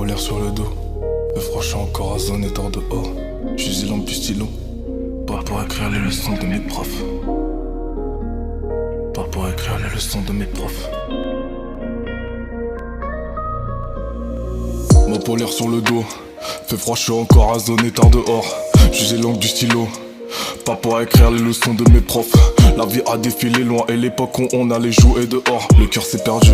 polaire sur le dos. Le froid, je suis encore à zone et tord dehors. J'utilise l'encre du stylo, pas pour écrire les leçons de mes profs. Pas pour écrire les leçons de mes profs. Ma polaire sur le dos. Fait froid, je suis encore à zone et tard dehors. J'utilise l'encre du stylo, pas pour écrire les leçons de mes profs. La vie a défilé loin et l'époque où on allait jouer dehors. Le cœur s'est perdu,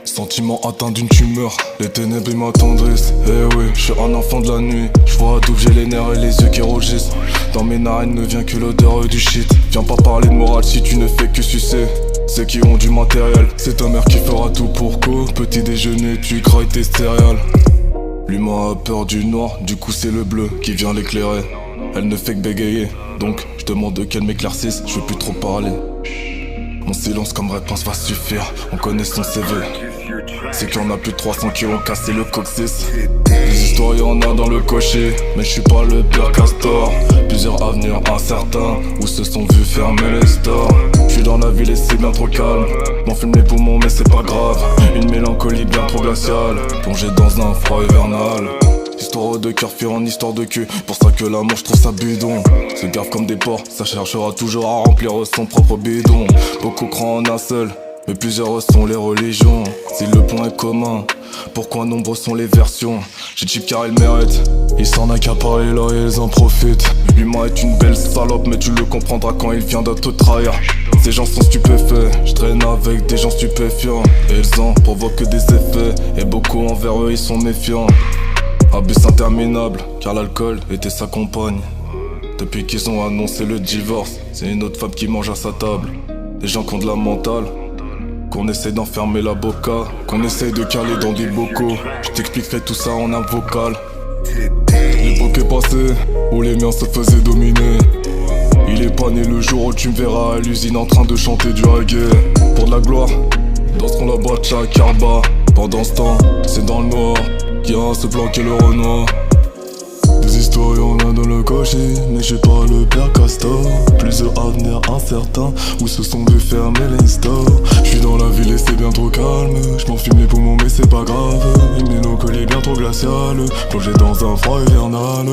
sentiment atteint d'une tumeur. Les ténèbres ils m'attendrissent, eh oui, je suis un enfant de la nuit. Je vois d'où j'ai les nerfs et les yeux qui rougissent. Dans mes narines ne vient que l'odeur du shit. Viens pas parler de morale si tu ne fais que sucer ceux qui ont du matériel. C'est ta mère qui fera tout pour qu'au petit déjeuner tu grailles tes céréales. L'humain a peur du noir, du coup c'est le bleu qui vient l'éclairer. Elle ne fait que bégayer, donc je demande qu'elle m'éclaircisse, je veux plus trop parler. Mon silence comme réponse va suffire, on connaît son CV. C'est qu'il y en a plus de 300 qui ont cassé le coccyx. Des histoires y'en a dans le cocher, mais je suis pas le pire castor. Plusieurs avenirs incertains, où se sont vus fermer les stores. Je suis dans la ville et c'est bien trop calme. M'enfume les poumons mais c'est pas grave. Une mélancolie bien trop glaciale, plongée dans un froid hivernal. Histoire de cœur fait en histoire de cul. Pour ça que l'amour je trouve ça bidon. Se gave comme des porcs, ça cherchera toujours à remplir son propre bidon. Beaucoup croient en un seul, mais plusieurs sont les religions. Si le point est commun, pourquoi nombreux sont les versions? J'ai cheap car il mérite, il s'en accapare et là ils en profitent. L'humain est une belle salope mais tu le comprendras quand il vient de te trahir. Ces gens sont stupéfaits, je traîne avec des gens stupéfiants. Et ils en provoquent des effets, et beaucoup envers eux ils sont méfiants. Abus interminable, car l'alcool était sa compagne. Depuis qu'ils ont annoncé le divorce, c'est une autre femme qui mange à sa table. Des gens qui ont de la mentale, qu'on essaye d'enfermer la boca, qu'on essaye de caler dans des bocaux. Je t'expliquerai tout ça en un vocal. L'époque est passée, où les miens se faisaient dominer. Il est pas né le jour où tu me verras à l'usine en train de chanter du reggae. Pour de la gloire, danseront la bacha carba. Pendant ce temps, c'est dans le noir qui a se planquer le Renoir. Des histoires y'en a dans le cocher, mais j'ai pas le père castor. Plusieurs avenirs incertains, où se sont vus fermer les stores. J'suis dans la ville et c'est bien trop calme. J'm'enfume les poumons mais c'est pas grave. Une mélancolie bien trop glaciale, plongée dans un froid hivernal.